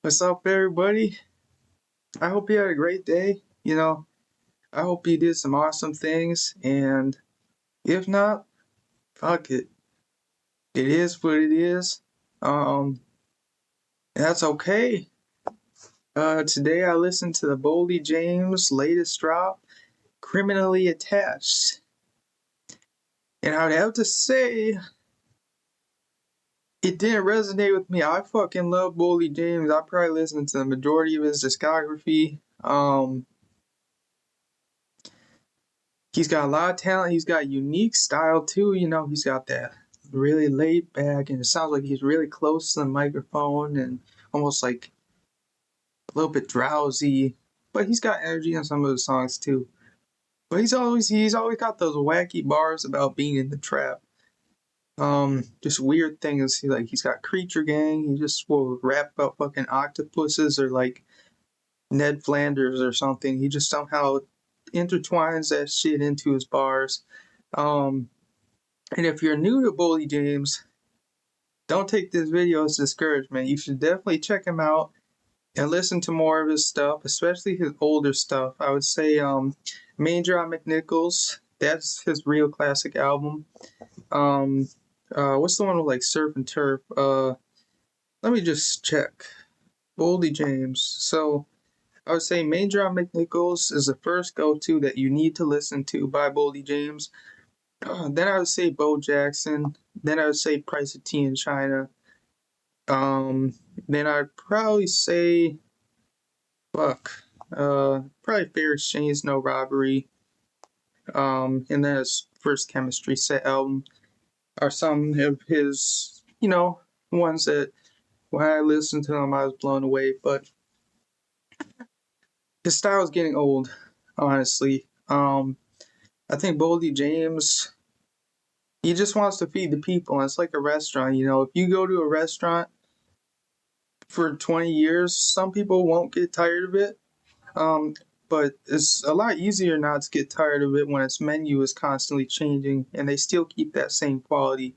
What's up, everybody? I hope you had a great day. I hope you did some awesome things, and if not, fuck it. It is what it is. Um, that's okay. Today I listened to the Boldy James latest drop, Criminally Attached. And I'd have to say, it didn't resonate with me. I fucking love Boldy James. I probably listened to the majority of his discography. He's got a lot of talent. He's got a unique style too. He's got that really laid back, and it sounds like he's really close to the microphone and almost like a little bit drowsy. But he's got energy in some of the songs too. But he's always got those wacky bars about being in the trap. Just weird things. He's got Creature Gang. He just will rap about fucking octopuses or like Ned Flanders or something. He just somehow intertwines that shit into his bars. And if you're new to Boldy James, don't take this video as discouragement. You should definitely check him out and listen to more of his stuff, especially his older stuff. I would say Manger on McNichols. That's his real classic album. What's the one with like Surf and Turf? Let me just check. Boldy James. So I would say Manger on McNichols is the first go-to that you need to listen to by Boldy James. Then I would say Bo Jackson. Then I would say Price of Tea in China. Then I'd probably say, probably Fair Exchange, No Robbery. And then his first Chemistry Set album are some of his, ones that when I listened to them, I was blown away. But his style is getting old, honestly. I think Boldy James, he just wants to feed the people. And it's like a restaurant, if you go to a restaurant for 20 years, some people won't get tired of it. But it's a lot easier not to get tired of it when its menu is constantly changing and they still keep that same quality.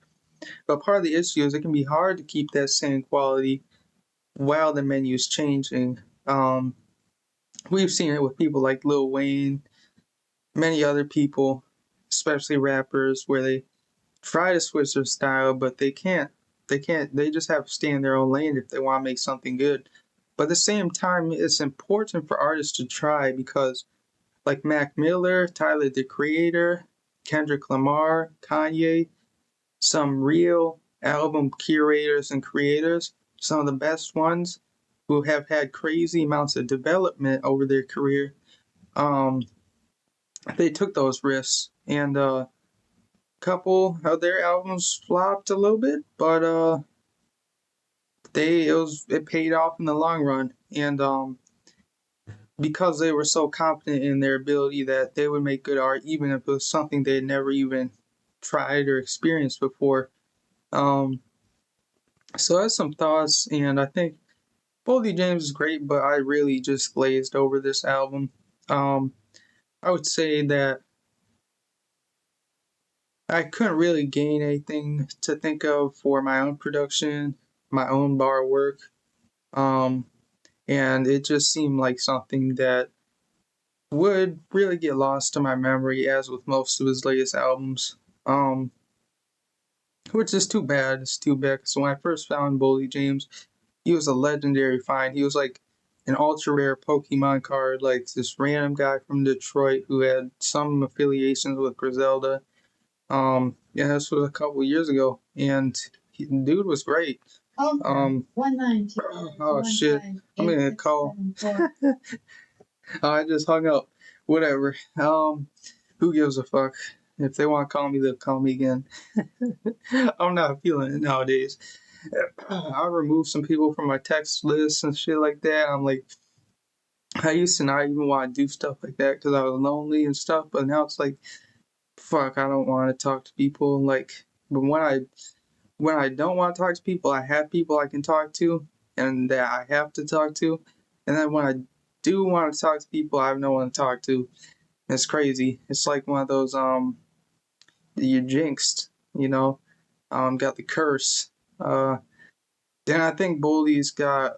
But part of the issue is it can be hard to keep that same quality while the menu is changing. We've seen it with people like Lil Wayne, many other people, especially rappers, where they try to switch their style, but they can't. They just have to stay in their own lane if they want to make something good. But at the same time, it's important for artists to try because, like Mac Miller, Tyler the Creator, Kendrick Lamar, Kanye, some real album curators and creators, some of the best ones who have had crazy amounts of development over their career, they took those risks, and couple of their albums flopped a little bit, but it paid off in the long run, and because they were so confident in their ability that they would make good art, even if it was something they'd never even tried or experienced before. So that's some thoughts, and I think Boldy James is great, but I really just glazed over this album. I would say that I couldn't really gain anything to think of for my own production, my own bar work. And it just seemed like something that would really get lost to my memory, as with most of his latest albums. Which is too bad. It's too bad because when I first found Boldy James, he was a legendary find. He was like an ultra rare Pokemon card, like this random guy from Detroit who had some affiliations with Griselda. Yeah, this was a couple years ago, and dude was great. 192. Oh shit! I'm gonna call. I just hung up. Whatever. Who gives a fuck? If they want to call me, they'll call me again. I'm not feeling it nowadays. I removed some people from my text list and shit like that. I'm like, I used to not even want to do stuff like that because I was lonely and stuff. But now it's like, fuck, I don't want to talk to people. But when I don't want to talk to people, I have people I can talk to and that I have to talk to. And then when I do want to talk to people, I have no one to talk to. It's crazy. It's like one of those you're jinxed, got the curse. Then I think Boldy's got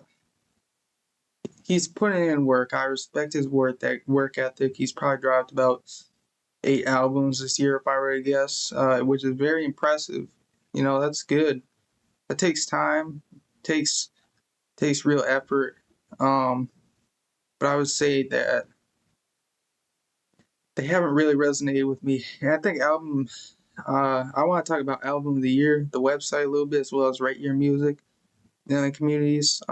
he's putting in work. I respect his work ethic. He's probably dropped about 8 albums this year, if I were to guess, which is very impressive. That's good. That takes time, takes takes real effort. Um, but I would say that they haven't really resonated with me. And I think I want to talk about album of the year, the website a little bit, as well as Rate Your Music in the communities.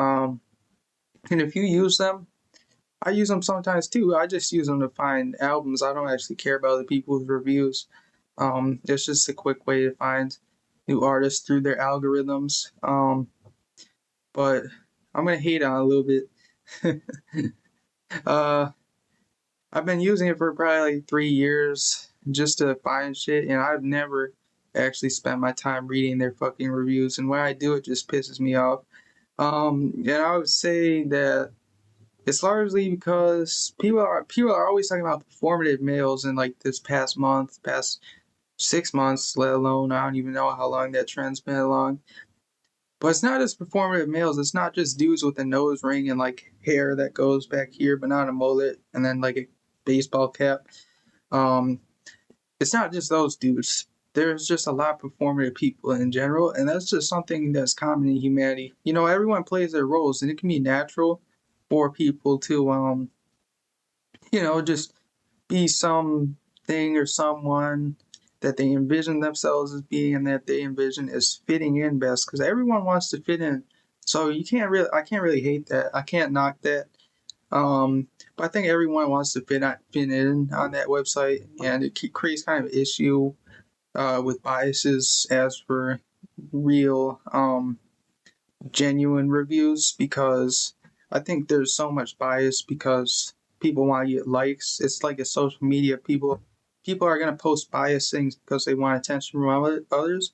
And if you use them, I use them sometimes too. I just use them to find albums. I don't actually care about other people's reviews. It's just a quick way to find new artists through their algorithms. But I'm gonna hate on it a little bit. uh, I've been using it for probably like 3 years just to find shit, and I've never actually spent my time reading their fucking reviews. And when I do, it just pisses me off. And I would say that it's largely because people are always talking about performative males in like this past 6 months, let alone I don't even know how long that trend's been along. But it's not just performative males. It's not just dudes with a nose ring and like hair that goes back here, but not a mullet, and then like a baseball cap. Um, it's not just those dudes. There's just a lot of performative people in general, and that's just something that's common in humanity. Everyone plays their roles, and it can be natural for people to just be something or someone that they envision themselves as being and that they envision as fitting in best, because everyone wants to fit in. So I can't really hate that. I can't knock that. But I think everyone wants to fit in on that website, and it creates kind of issue with biases as for real genuine reviews, because I think there's so much bias because people want to get likes. It's like a social media. People are gonna post biased things because they want attention from others,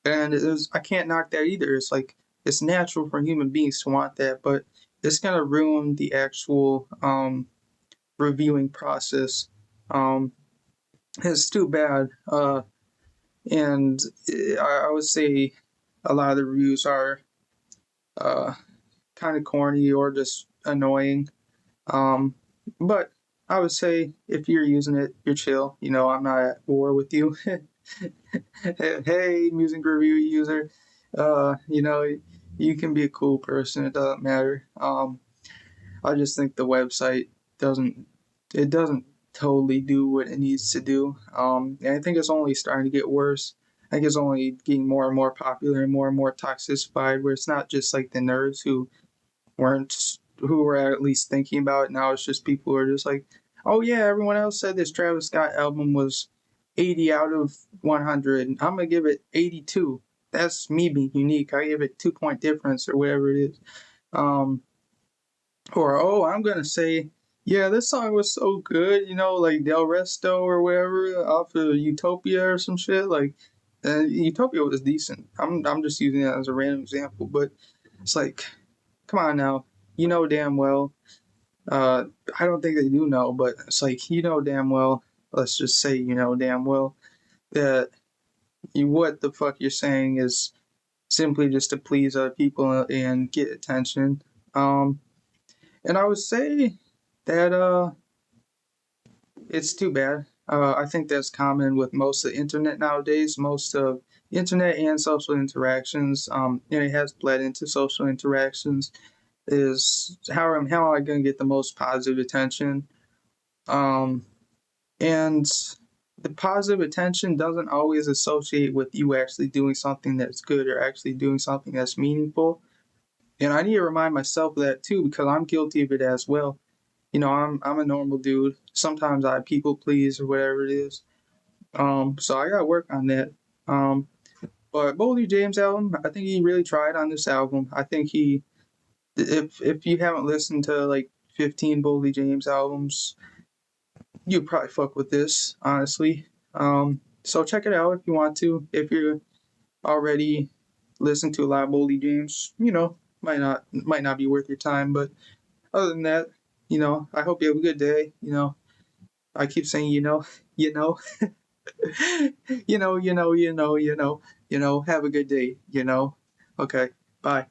and I can't knock that either. It's like it's natural for human beings to want that, but it's gonna ruin the actual reviewing process. Um, it's too bad. And I would say a lot of the reviews are uh, kind of corny or just annoying. Um, but I would say if you're using it, you're chill. I'm not at war with you. Hey, music review user, uh, you know, you can be a cool person. It doesn't matter. I just think the website doesn't it doesn't totally do what it needs to do. And I think it's only starting to get worse. I think it's only getting more and more popular and more toxified, where it's not just like the nerds who were at least thinking about it. Now it's just people who are just like, oh yeah, everyone else said this Travis Scott album was 80 out of 100. I'm gonna give it 82. That's me being unique. I give it 2 point difference or whatever it is. Um, or I'm gonna say, yeah, this song was so good, like Del Resto or whatever off of Utopia or some shit. Like, Utopia was decent. I'm just using that as a random example, but it's like, come on now, damn well. Uh, I don't think they do know, but it's like damn well. Let's just say damn well that what the fuck you're saying is simply just to please other people and get attention. Um, and I would say that it's too bad. I think that's common with most of the internet nowadays. Most of internet and social interactions, and it has bled into social interactions. Is how am I going to get the most positive attention? Um, and the positive attention doesn't always associate with you actually doing something that's good or actually doing something that's meaningful. And I need to remind myself of that too, because I'm guilty of it as well. I'm a normal dude. Sometimes I people please or whatever it is. So I gotta work on that. Um, but Boldy James album, I think he really tried on this album. I think if you haven't listened to like 15 Boldy James albums, you probably fuck with this, honestly. So check it out if you want to. If you're already listening to a lot of Boldy James, might not be worth your time. But other than that, I hope you have a good day. I keep saying, you know, have a good day. Okay, bye.